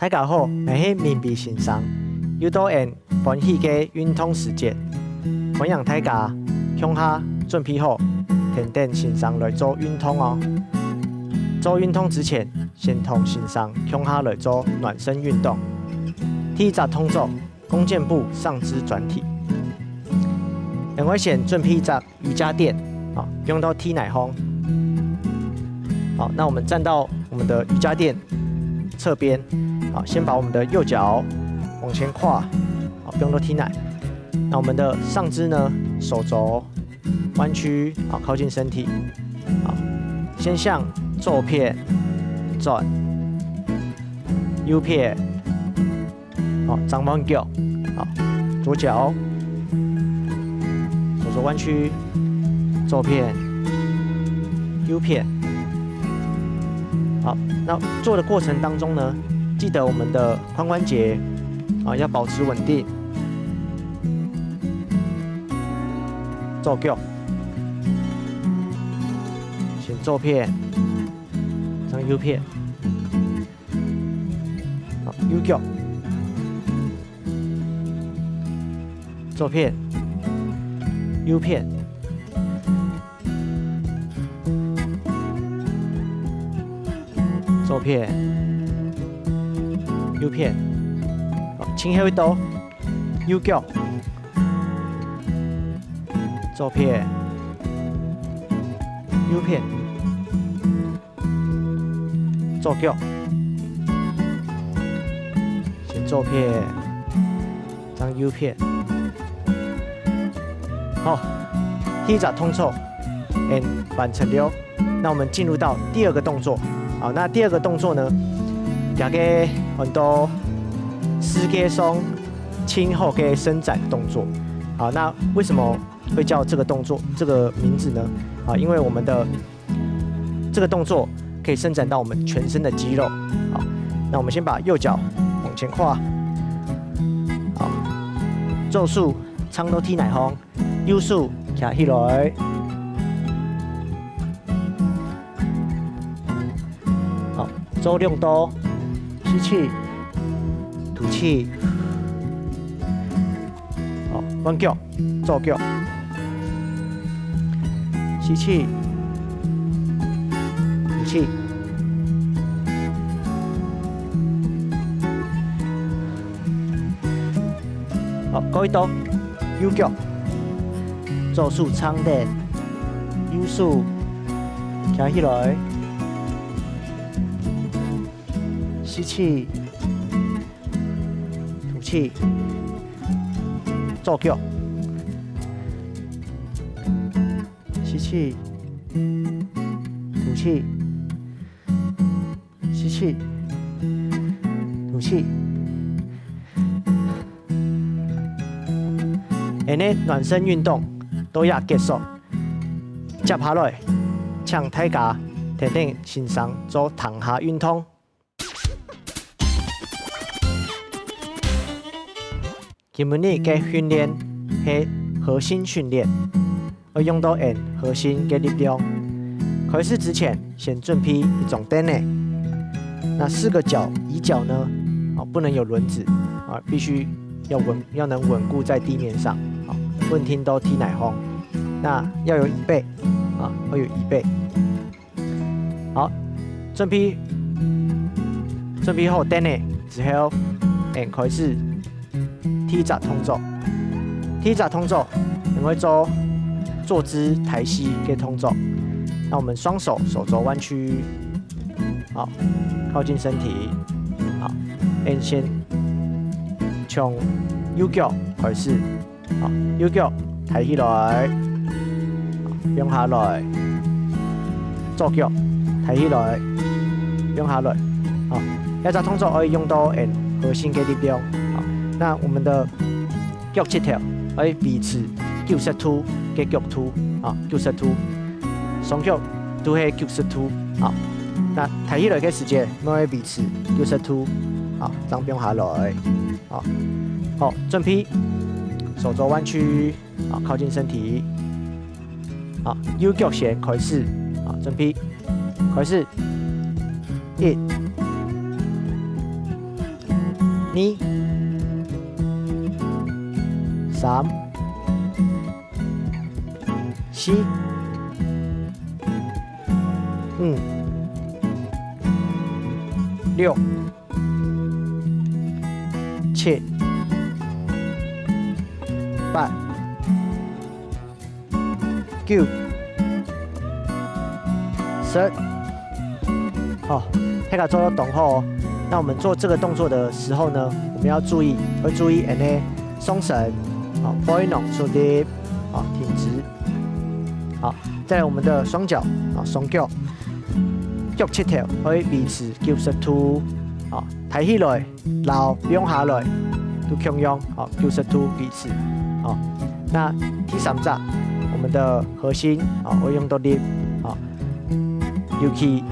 大家好，我是面壁先生，又到俺欢喜嘅运动时间，欢迎大家向下准备好，田田先生来做运动哦。做运动之前，先同先生向下来做暖身运动。第一集动作，弓箭步上肢转体。我会先准备一只瑜伽垫，用到踢奶风。好，那我们站到我们的瑜伽垫侧边。好，先把我们的右脚往前跨，好，不用多踢奶。那我们的上肢呢，手肘弯曲，好，靠近身体。好，先向左片转，右片，好，张弯脚，好，左脚，手肘弯曲，左片，右片。好，那做的过程当中呢，记得我们的髋关节要保持稳定。左脚，先左片，再右片。好，右脚，左片，右片。左片。右片，好，前后一刀，右脚，左片，右片，左脚，先左片，再右片。好，第一集动作完成了。那我们进入到第二个动作。好，那第二个动作呢？大家很多世界上轻后的伸展动作，好，那为什么会叫这个动作这个名字呢？啊，因为我们的这个动作可以伸展到我们全身的肌肉。好，那我们先把右脚往前跨，好，左手长到踢奶风，右手站起来。好，做两刀。吸气，吐气。好，弯脚，左脚。吸气，吐气。好，高一刀，右脚，左手长点，右手站起来。吸气，吐气，左脚，吸气，吐气，吸气，吐气。安尼暖身运动都要结束，接下来请大家听听先生做躺下运动。今日嘅训练係核心训练，要用到核心嘅力量。开始之前，先准备一种凳呢。那4个椅脚呢，不能有轮子，必须要能稳固在地面上，不能听到踢奶风。那要有椅背，要有椅背。好，准备好凳呢之后，开始。第一集动作，我会做坐姿抬膝嘅动作。那我们双手手肘弯曲，好，靠近身体，好，先从右脚开始，好，右脚抬起来，放下来，左脚抬起来，放下来，好，一集动作可以用到核心嘅力量。那我们的脚趾头可以维持90度嘅脚凸，90度，双脚都係90度，好。那抬起來嘅時間，我會維持90度，好，張放下來，好，好，準備，手肘彎曲，好，靠近身體，好，右腳先開始，好，準備，開始，1、2、3、4、5、6、7、8、9、10。好，黑卡做到动后哦。那我们做这个动作的时候呢，我们要注意，松绳，好 ，boy 弄出力，好，挺直，好，再来我们的双脚，啊，双脚，脚7条，可以维持90度，好，抬起来，然后仰下来，都强用，好，90度维持，好，那第3集，我们的核心，啊，会用到力，啊，尤其，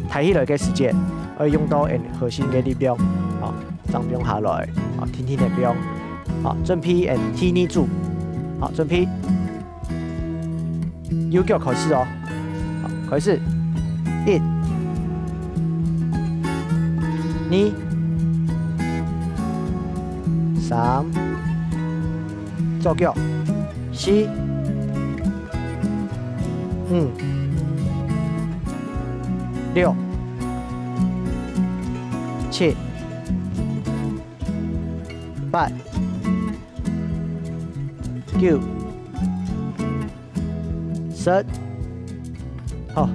抬起来嘅时间。会用到核心嘅力量，啊，张边下来，啊，挺挺的边，啊，正劈踢捏住，好，正劈，右脚开始哦，好，开始，1、2、3，左脚，4、5、6、7、8、9、10。好，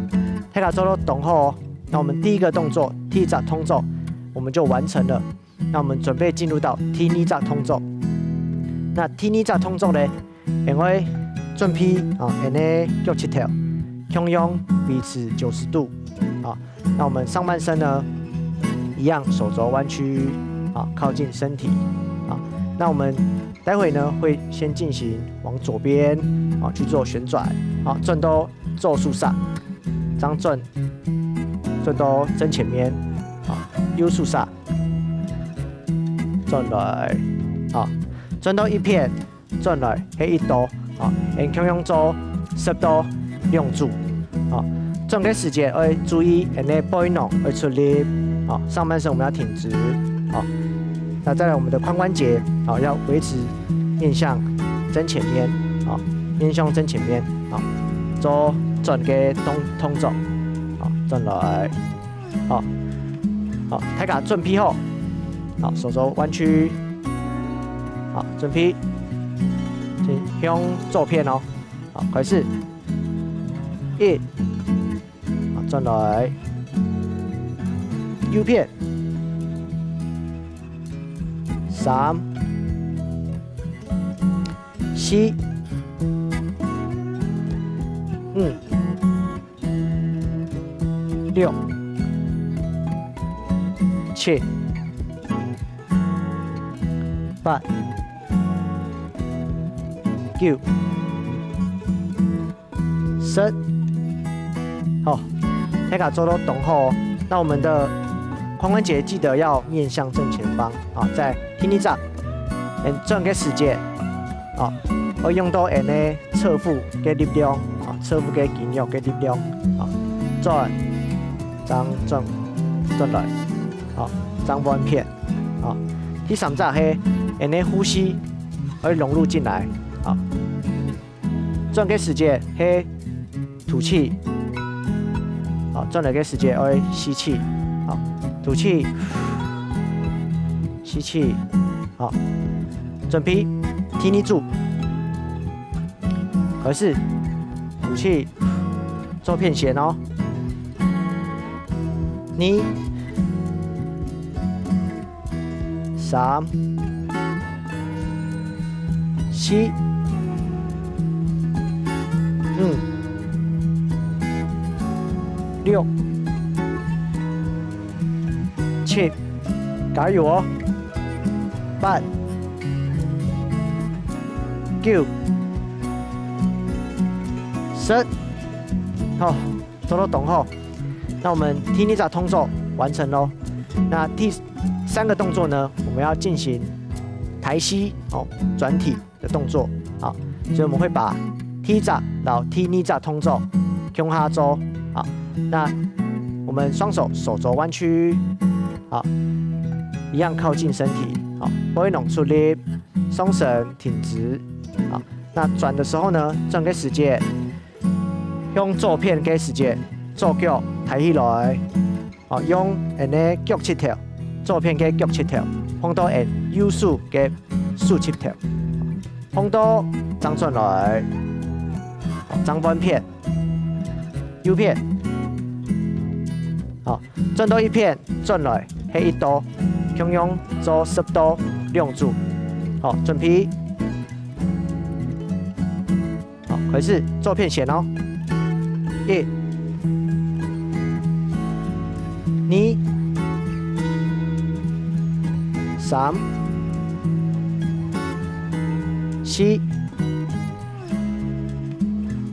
黑卡做到动后哦。那我们第一个动作 T 扎通奏，我们就完成了。那我们准备进入到 T 尼扎通奏。那 T 尼扎通奏呢，因为准劈啊，因为脚7条，向用维持90度。啊，那我们上半身呢？一样，手肘弯曲，啊，靠近身体，啊，那我们待会呢会先进行往左边，啊，去做旋转，啊，转到左手上，张转到正前面，啊，右手上，转来，啊，转到一片，转来喺一度，啊，向用做10度两组，啊，转嘅时间要注意，你背弄要出力。好，上半身我们要挺直，好，那再来我们的髋关节，好，要维持面向正前面，好，面向正前面，好，做转嘅动作，好，转来，好，好，睇下转劈后，好，手肘弯曲，好，转劈，先向左片哦，好，开始，1，好，转来。右片，3、4、5、6、7、8、9、10。好，大家做到动后，那我们的髋关节记得要面向正前方啊，在踢尼扎，转嘅时间啊，会用到侧腹嘅力量啊，侧腹嘅肌肉嘅力量啊，转来，啊，张弯片啊，第3扎係呼吸可以融入进来啊，转嘅时间係吐气，啊，转嚟嘅时间會吸气，啊。吐气，吸气，好，准劈，踢捏住，可是吐气，做片弦哦，2、3、4、5、6、7，加油哦！8、9、10，好，做到动后，那我们踢尼扎通奏完成喽。那第3个动作呢，我们要进行抬膝哦转体的动作，好，所以我们会把踢扎到踢尼扎通奏向下做，好，那我们双手手肘弯曲。好，一样靠近身体，好，不弄出力，松绳挺直，好，那转的时候呢，转给时间，用左片给时间，左脚抬起来，好，用安尼脚七条，左片给脚七条，碰到按右手给竖七条，碰到张转来，好，张半片，右片，好，转到一片，转来，黑一刀。向用做10度亮柱，好，准备，好，开始做片线哦。1、2、3、4、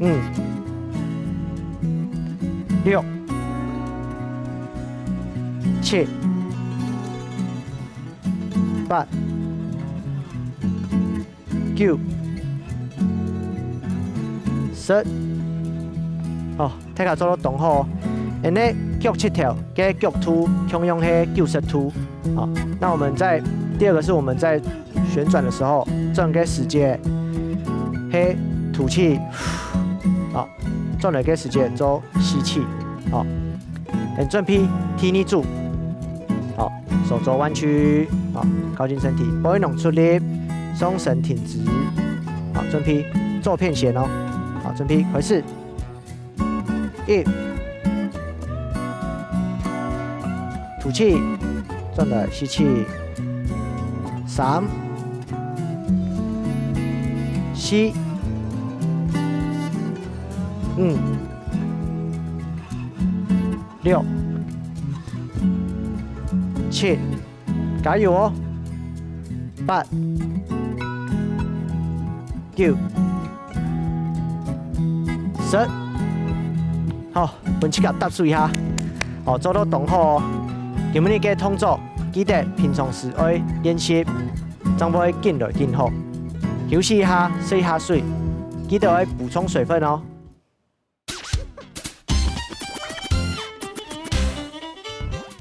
5、6、7、8、9、10，哦，睇下做到动好，然后脚7条，加脚凸，向用迄90凸，好，那我们在第二个是我们在旋转的时候，转给时间，迄吐气，好，转来给时间做吸气，好，很转皮，踢你住。好，手肘弯曲，好，靠近身体，不会弄出力，松绳挺直，好，正劈，做片线哦，好，正劈，开始，1，吐气，转来吸气，3、4、5、6、7，加油哦！8、9、10，好，本期甲踏水一下，哦，做到动好哦。今日嘅动作，记得平常时要练习，怎么会进来进好。休息一下，洗下水，记得要补充水分哦。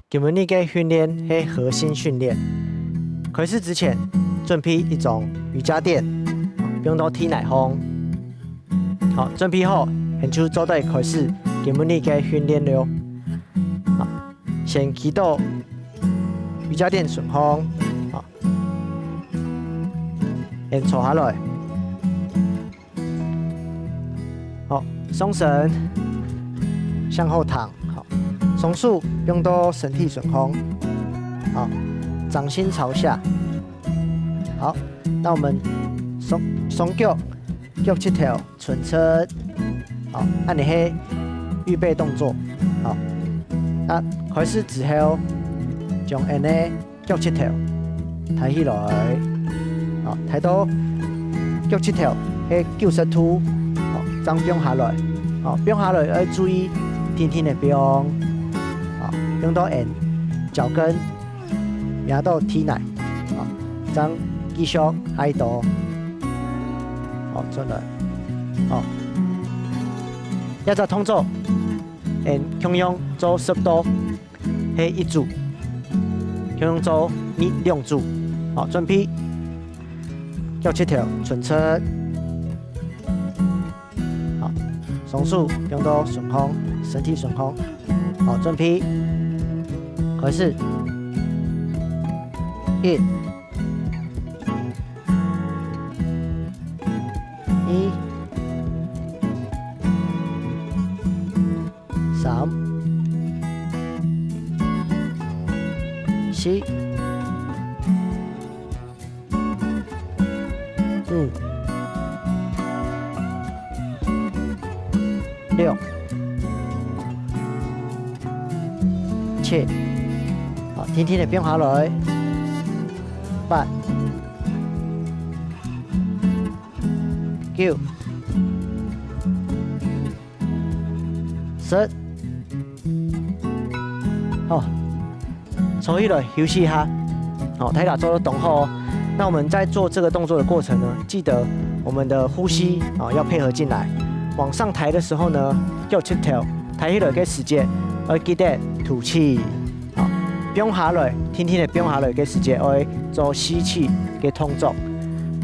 今日嘅训练係核心训练。開始之前，準備一種瑜伽墊，不用到體內風。好，準備好，然後做到開始今日嘅訓練了。好，先祈禱瑜伽墊順風，好，先坐下來。好，鬆繩，向後躺。松樹用到身體順風，好，掌心朝下，好，那我們鬆腳，腳7條，唇側，好，按你係預備動作，好，那開始之後，將按呢腳7條抬起來，好，抬到腳7條係90度，好，將變下來，好，變下來要注意天天的變。用到 N 腳跟壓到體內，好，將繼續下一度，好，轉來，好，一隻動作 N 向用做10度，係一組，向用做2組，好，準備，腳7條，唇側，好，鬆樹用到順風，身體順風，好，準備。開始，1、2、3、4、5、6、7。天天的變下來，8、9、10，好，坐起來休息一下，好，抬腳做動後。那我們在做這個動作的過程呢，記得我們的呼吸啊要配合進來。往上抬的時候呢，腳7條抬起來嘅時間，要記得吐氣。变下来，天天的变下来嘅时间会做吸气嘅动作。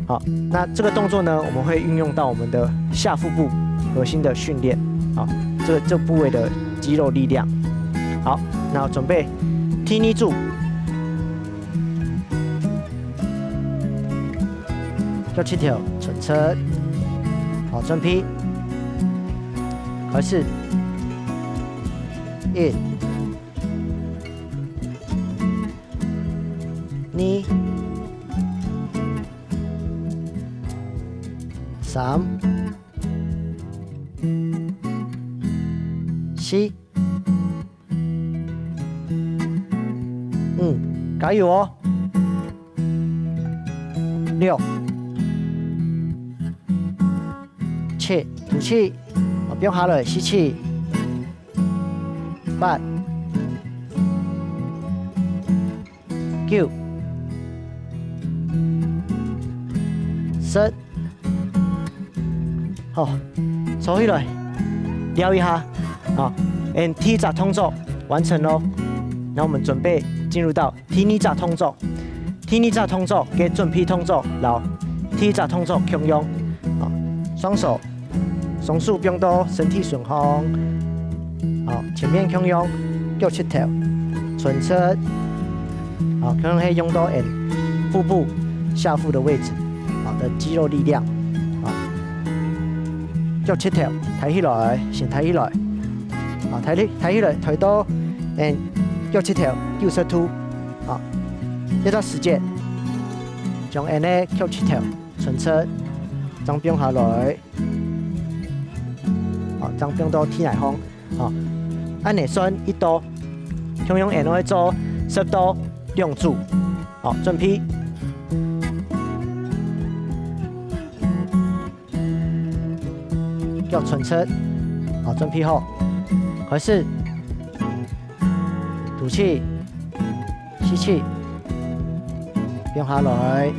好，那这个动作呢，我们会运用到我们的下腹部核心的训练。好，这部位的肌肉力量。好，那准备天尼住，脚七条，纯车，好，正劈，开始，1、2、3、4、加油哦！6、7，吐气，变下来，吸气。8、9、10，好，收起来，撩一下，好，T 扎动作完成喽。那我们准备进入到 T 尼扎动作，T 尼扎动作跟准批动作，然后 T 扎动作共用，好，双手双手并到身体顺风，好，前面共用，脚七条，纯侧，好，可能可以用到腹部下腹的位置，好的肌肉力量，好，脚七条，抬起来，先抬起来，好，抬起来，抬到脚七条，右侧凸，好，一段时间，将脚七条，纯侧，将变下来，好，将变到天内方，好，按内算1度，共用去做10度两组，好，正劈，脚纯侧，好，正劈后，开始。吐气，吸气，变下来，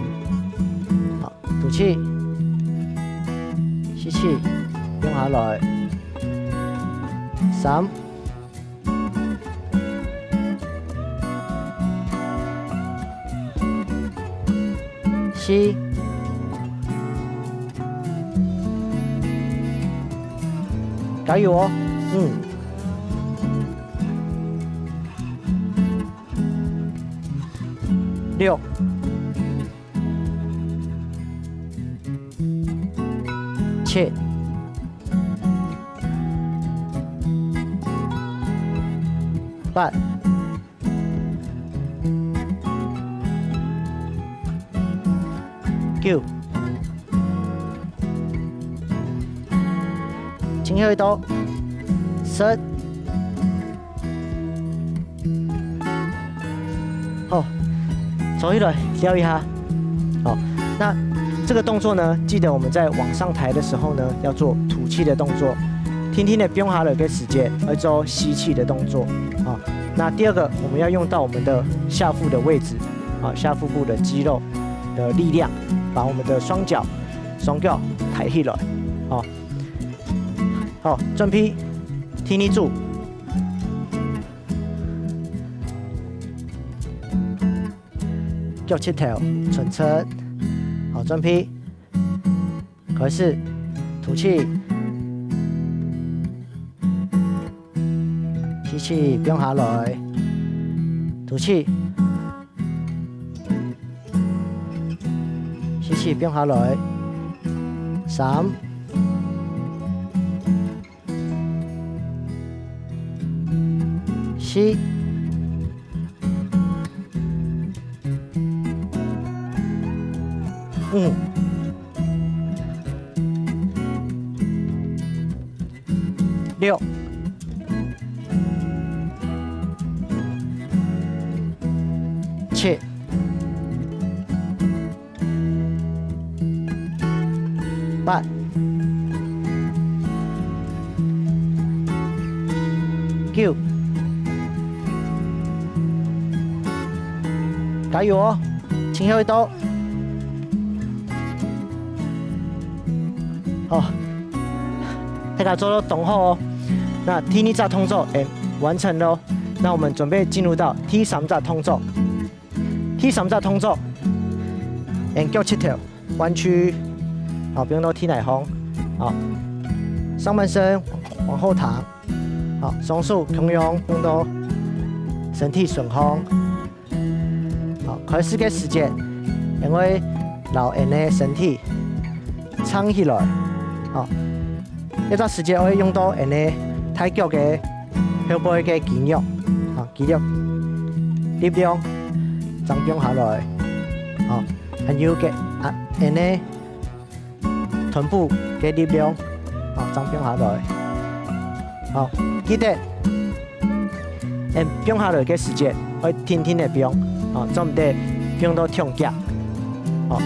好，吐气，吸气，变下来，3、4、加油哦！6、7、8、9，前后一度，10，好。手起来撩一下，好，那这个动作呢，记得我们在往上抬的时候呢，要做吐气的动作，天天的变下来的时间，而做吸气的动作，啊，那第二个我们要用到我们的下腹的位置，啊，下腹部的肌肉的力量，把我们的双脚抬起来，好，好，正劈，天尼住。脚七条，纯侧，好，正劈，开始，吐气，吸气，变下来，吐气，吸气，变下来，3、4、5、6、7、8、9，加油哦！前后一度。哦，大家做到动好哦。那天尼扎动作完成了，那我们准备进入到 T3隻動作。T3隻動作，沿腳七條彎曲，好，不用到 T 奶風，好，上半身往後躺，好，雙手同樣用到身體順風，好，開始嘅時間，因為老人嘅身體撐起來，好，呢個時間可以用到人嘅太腳嘅後背嘅肌肉，好，肌肉力量增強下來，好，還有嘅人嘅臀部嘅力量，好，增強下來，好，記得，變下來嘅時間可以天天嘅變，好，做唔得變到痛腳，好，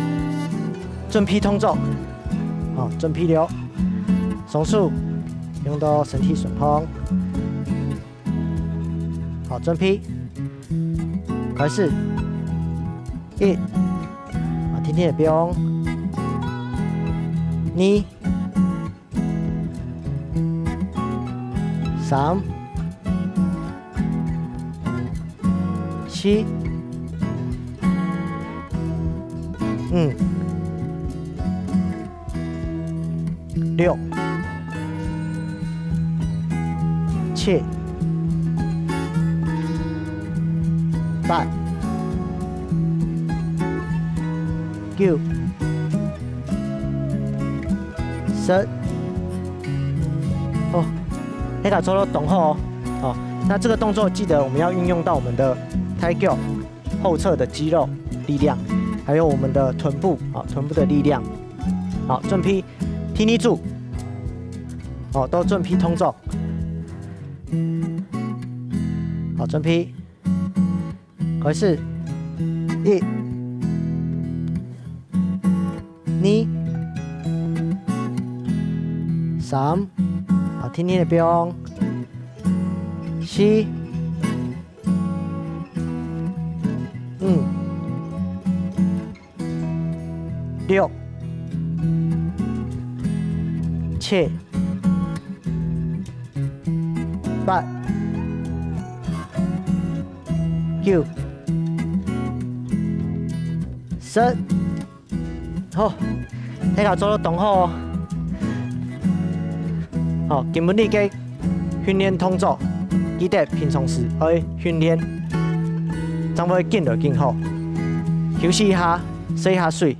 準備動作，好，準備了，雙手用到身體順風，好，準備，開始，一，好，天天嘅變，二。3、7、6、7、8、9、10。哦。黑卡做到动后哦，好，那这个动作记得我们要运用到我们的胎脚后侧的肌肉力量，还有我们的臀部啊，臀部的力量。好，正批，踢你住，好，都正批动作。好，正批，開始，一、2、3。好，天天的標，4、6、7、8、9、10。好，睇下做到動好哦。好，根本你嘅訓練動作，記得平常時去訓練，才會更來更好。休息一下，洗一下水。